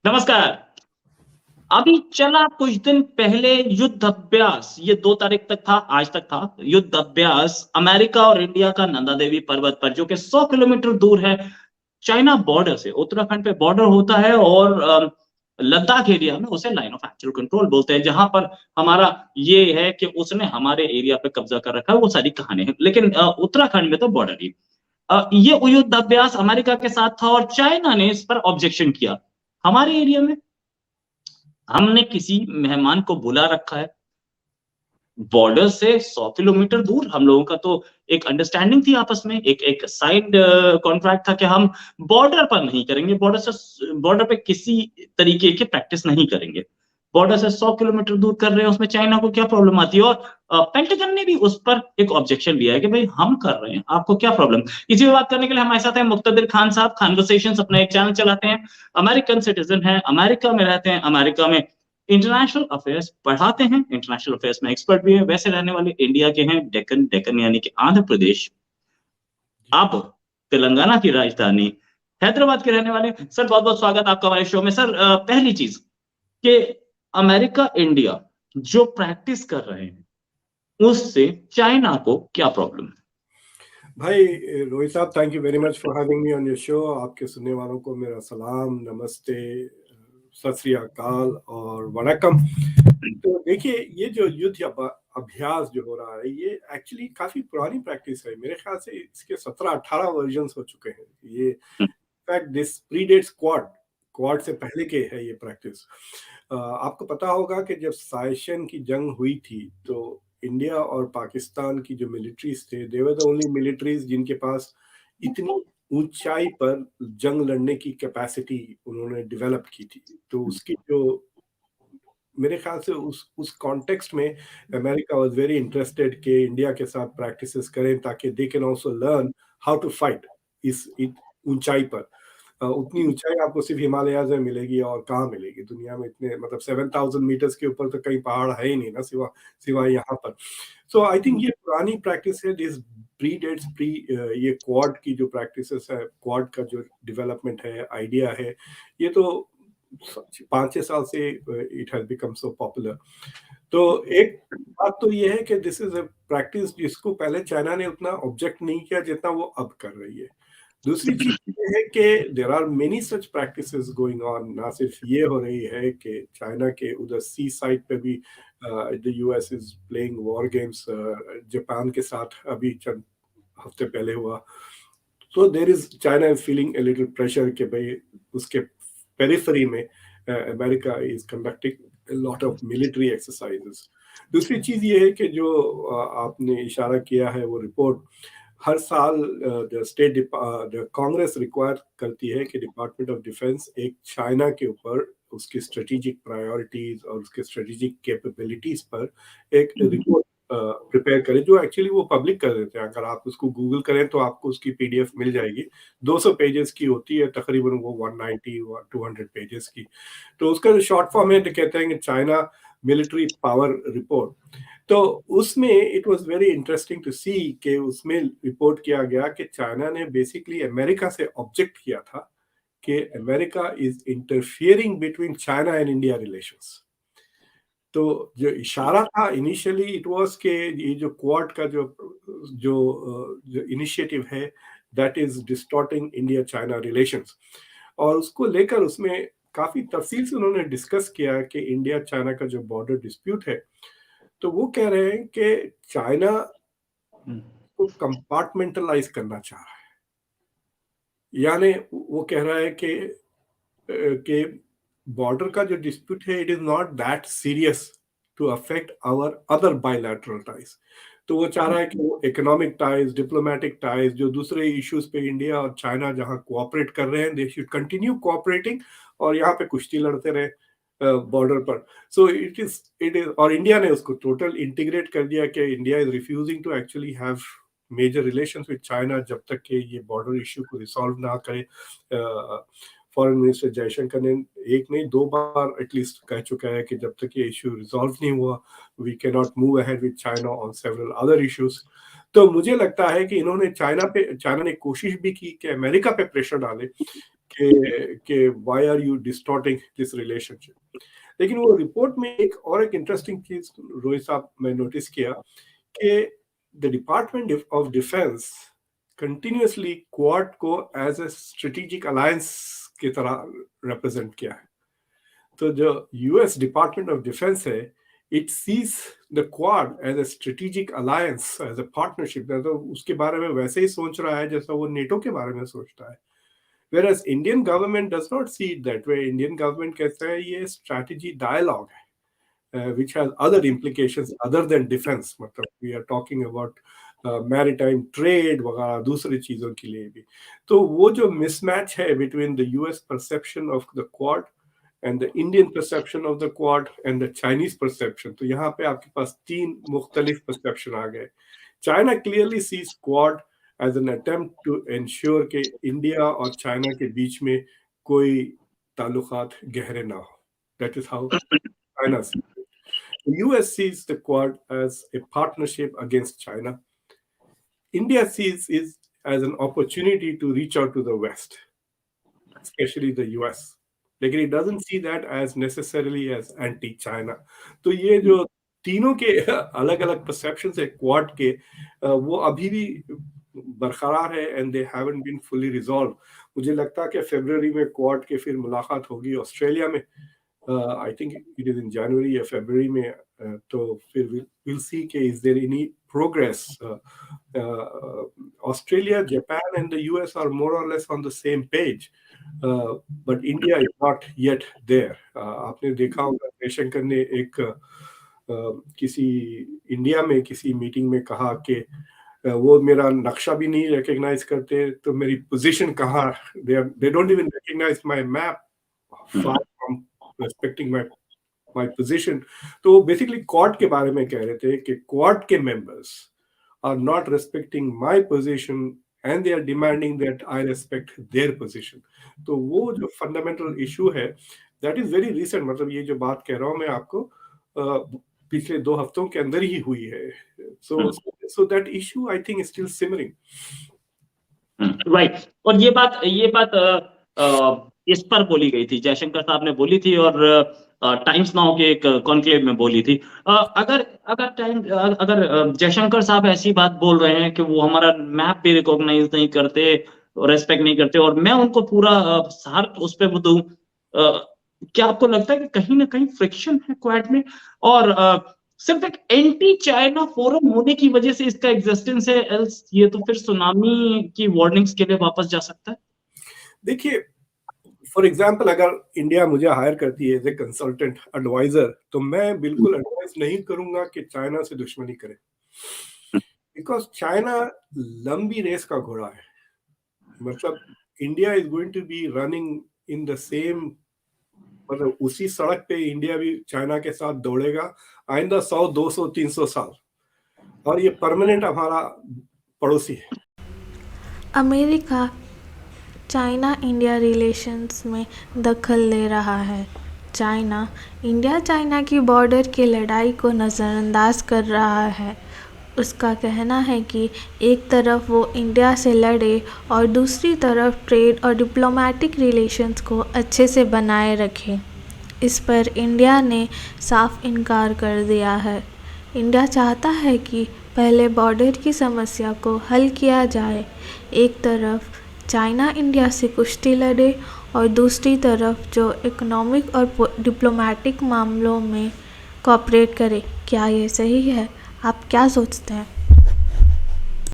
नमस्कार। अभी चला कुछ दिन पहले युद्ध अभ्यास, ये 2 तारीख तक था, आज तक था। युद्ध अभ्यास अमेरिका और इंडिया का नंदा देवी पर्वत पर, जो कि 100 किलोमीटर दूर है चाइना बॉर्डर से। उत्तराखंड पे बॉर्डर होता है और लद्दाख एरिया में उसे लाइन ऑफ एक्चुअल कंट्रोल बोलते हैं, जहां पर हमारा ये है कि उसने हमारे एरिया पे कब्जा कर रखा है। वो सारी कहानी है, लेकिन उत्तराखंड में तो बॉर्डर ही। ये युद्ध अभ्यास अमेरिका के साथ था और चाइना ने इस पर ऑब्जेक्शन किया। हमारे एरिया में हमने किसी मेहमान को बुला रखा है, बॉर्डर से 100 किलोमीटर दूर। हम लोगों का तो एक अंडरस्टैंडिंग थी आपस में, एक एक साइड कॉन्ट्रैक्ट था कि हम बॉर्डर पर नहीं करेंगे, बॉर्डर पे किसी तरीके की प्रैक्टिस नहीं करेंगे। बॉर्डर से 100 किलोमीटर दूर कर रहे हैं, उसमें चाइना को क्या प्रॉब्लम आती है? और पेंटागन ने भी उस पर एक ऑब्जेक्शन लिया है कि भाई हम कर रहे हैं, आपको क्या प्रॉब्लम? इसी पे बात करने के लिए हमारे साथ हैं मुक्तदिर खान साहब। कन्वर्सेशंस अपना एक चैनल चलाते हैं, अमेरिकन सिटीजन है, अमेरिका में रहते हैं, अमेरिका में इंटरनेशनल अफेयर्स पढ़ाते हैं, इंटरनेशनल अफेयर्स में एक्सपर्ट भी हैं। वैसे रहने वाले इंडिया के हैं, डेक्कन डेक्कन यानी कि आंध्र प्रदेश, अब तेलंगाना की राजधानी हैदराबाद के रहने वाले। सर बहुत बहुत स्वागत आपका हमारे शो में। सर पहली चीज कि अमेरिका इंडिया जो प्रैक्टिस कर रहे हैं उससे चाइना को क्या प्रॉब्लम है? भाई रोहित साहब, thank you very much for having me on your show. आपके सुनने वालों को मेरा सलाम, नमस्ते, सत श्री अकाल और वणक्कम। तो देखिए, ये जो युद्ध अभ्यास जो हो रहा है, ये एक्चुअली काफी पुरानी प्रैक्टिस है। मेरे ख्याल से इसके 17-18 वर्जन्स हो चुके हैं। ये इनफैक्ट दिस प्रीडेट्स क्वाड। क्वाड से पहले के है ये प्रैक्टिस। आपको पता होगा कि जब साइशन की जंग हुई थी तो इंडिया और पाकिस्तान की जो मिलिट्रीज थे, दे वर द ओनली मिलिट्रीज जिनके पास इतनी ऊंचाई पर जंग लड़ने की कैपेसिटी उन्होंने डेवलप की थी। तो उसकी जो मेरे ख्याल से उस कॉन्टेक्स्ट में अमेरिका वाज वेरी इंटरेस्टेड कि इंडिया के साथ प्रैक्टिसेस करें ताकि they can also learn how to fight इस ऊंचाई पर। उतनी ऊंचाई आपको सिर्फ हिमालयाज में मिलेगी और कहाँ मिलेगी दुनिया में। इतने मतलब 7000 मीटर्स के ऊपर तो कहीं पहाड़ है ही नहीं ना, सिवाय यहाँ पर। सो आई थिंक ये पुरानी प्रैक्टिस है। दिस प्रीडेट्स प्री ये क्वाड की जो प्रैक्टिसेस है, क्वाड का जो डेवलपमेंट है, आइडिया है, ये तो 5-6 साल से it has become so popular. तो एक बात तो ये है कि दिस इज अ प्रैक्टिस जिसको पहले चाइना ने उतना ऑब्जेक्ट नहीं किया जितना वो अब कर रही है। दूसरी चीज ये है कि there are many such practices going on. ना सिर्फ ये हो रही है कि चाइना के उधर सी साइड पे भी the US is playing war games Japan के साथ, अभी चंद हफ्ते पहले हुआ। तो there is China is feeling a little pressure कि भाई उसके पेरिफेरी में America is conducting lot of military exercises. दूसरी चीज ये है कि जो आपने इशारा किया है, वो रिपोर्ट हर साल कांग्रेस रिक्वायर करती है कि डिपार्टमेंट ऑफ डिफेंस एक चाइना के ऊपर उसकी स्ट्रेटेजिक प्रायोरिटीज और उसके स्ट्रेटेजिक कैपेबिलिटीज पर एक रिपोर्ट प्रिपेयर करें, जो एक्चुअली वो पब्लिक कर देते हैं। अगर आप उसको गूगल करें तो आपको उसकी पीडीएफ मिल जाएगी। 200 पेजेस की होती है तकरीबन, वो 190 और 200 पेजेस की। तो उसका जो शॉर्ट फॉर्म है तो कहते हैं कि चाइना मिलिट्री पावर रिपोर्ट। तो उसमें it was very interesting to see कि उसमें रिपोर्ट किया गया कि चाइना ने बेसिकली अमेरिका से ऑब्जेक्ट किया था कि America is interfering between China and India relations. तो जो इशारा था इनिशियली इट वाज के ये जो क्वाड का जो इनिशिएटिव है, that is distorting India China relations. और उसको लेकर उसमें काफी तफसील से उन्होंने डिस्कस किया कि इंडिया चाइना का जो बॉर्डर डिस्प्यूट है, तो वो कह रहे हैं कि चाइना को कंपार्टमेंटलाइज करना चाह रहा है। यानी वो कह रहा है कि बॉर्डर का जो डिस्प्यूट है, it is not that serious to affect our other bilateral ties. तो वो चाह रहा है कि वो इकोनॉमिक टाइज, डिप्लोमेटिक टाइज, जो दूसरे इश्यूज पे इंडिया और चाइना जहां कोऑपरेट कर रहे हैं, दे शुड कंटिन्यू कोऑपरेटिंग और यहाँ पे कुश्ती लड़ते रहे बॉर्डर पर। सो इट इज और इंडिया ने उसको टोटल इंटीग्रेट कर दिया कि India is refusing to actually have major relations with China जब तक कि ये बॉर्डर इश्यू को रिसॉल्व ना करे। फॉरेन मिनिस्टर जयशंकर ने एक नहीं 2 बार एटलीस्ट कह चुका है कि जब तक ये इश्यू रिजॉल्व नहीं हुआ, we can not move ahead with China on several other issues. तो मुझे लगता है कि चाइना ने कोशिश भी की कि अमेरिका पे प्रेशर डाले कि why are you distorting this relationship. लेकिन वो रिपोर्ट में एक इंटरेस्टिंग चीज रोहित साहब मैं नोटिस किया कि the department of defence continuously Quad को एज ए स्ट्रेटेजिक अलायंस की तरह रिप्रेजेंट किया है। तो जो यूएस डिपार्टमेंट ऑफ डिफेंस है, it sees the Quad as a strategic alliance, as a partnership, तो उसके बारे में वैसे ही सोच रहा है जैसा वो नेटो के बारे में सोचता है। Whereas Indian government does not see it that way. Indian government कहता है ये strategy dialogue है, which has other implications other than defense. मतलब we are talking about maritime trade वगैरह दूसरी चीजों के लिए भी। तो वो जो mismatch है between the US perception of the Quad and the Indian perception of the Quad and the Chinese perception, तो यहाँ पे आपके पास तीन मुख्तलिफ perception आ गए। China clearly sees Quad as an attempt to ensure कि इंडिया और चाइना के बीच में कोई ताल्लुकात गहरे ना हो। That is how China sees it. The US sees the Quad as a partnership against China. India sees it as an opportunity to reach out to the West, especially the US. लेकिन it doesn't see that as necessarily as anti-China. तो ये जो तीनों के अलग अलग perceptions है quad के, वो अभी भी बरकरार है and they haven't been fully resolve. मुझे लगता है कि फरवरी में क्वाड के फिर मुलाकात होगी ऑस्ट्रेलिया में, I think it is in जनवरी या फरवरी में, तो फिर विल सी के is there any progress. Australia, Japan and the US are more or less on the same page, but India is not yet there. आपने देखा होगा जयशंकर ने एक किसी इंडिया में किसी मीटिंग में कहा कि वो मेरा नक्शा भी नहीं रिकॉग्नाइज करते, तो मेरी पोजीशन कहाँ, they don't even recognise my map, far from respecting my position. तो बेसिकली क्वाड के बारे में कह रहे थे कि क्वाड के members are not respecting my position and they are demanding that I respect their position. तो वो जो फंडामेंटल इशू है दैट इज वेरी रिसेंट, मतलब ये जो बात कह रहा हूँ मैं आपको पिछले 2 हफ्तों के अंदर ही हुई है। So that issue I think is still simmering. Right. और ये बात इस पर बोली गई थी, जयशंकर साहब ने बोली थी और टाइम्स नाउ के एक कॉन्क्लेव में बोली थी। अगर जयशंकर साहब ऐसी बात बोल रहे हैं कि वो हमारा मैप भी रिकॉग्नाइज नहीं करते, रेस्पेक्ट नहीं करते, और मैं उनको पूरा सार उस पर दूं, क्या आपको लगता है कि कहीं ना कहीं फ्रिक्शन है क्वाड में, और सिर्फ एक एंटी चाइना फोरम होने की वजह से इसका एग्जिस्टेंस है, एल्स ये तो फिर सुनामी की वार्निंग्स के लिए वापस जा सकता है? देखिए, फॉर एग्जांपल अगर इंडिया मुझे हायर करती है एज ए कंसल्टेंट एडवाइजर, तो मैं बिल्कुल एडवाइस नहीं करूंगा कि चाइना से दुश्मनी करें, बिकॉज चाइना लंबी रेस का घोड़ा है। मतलब India is going to be running in the same, मतलब उसी सड़क पे इंडिया भी चाइना के साथ दौड़ेगा आइंदा 100, 200, 300 साल, और ये परमानेंट हमारा पड़ोसी है। अमेरिका चाइना इंडिया रिलेशंस में दखल ले रहा है। इंडिया चाइना की बॉर्डर की लड़ाई को नज़रअंदाज कर रहा है। उसका कहना है कि एक तरफ वो इंडिया से लड़े और दूसरी तरफ ट्रेड और डिप्लोमेटिक रिलेशंस को अच्छे से बनाए रखे। इस पर इंडिया ने साफ इनकार कर दिया है। इंडिया चाहता है कि पहले बॉर्डर की समस्या को हल किया जाए। एक तरफ चाइना इंडिया से कुश्ती लड़े और दूसरी तरफ जो इकोनॉमिक और डिप्लोमेटिक मामलों में कोऑपरेट करे। क्या ये सही है? आप क्या सोचते हैं?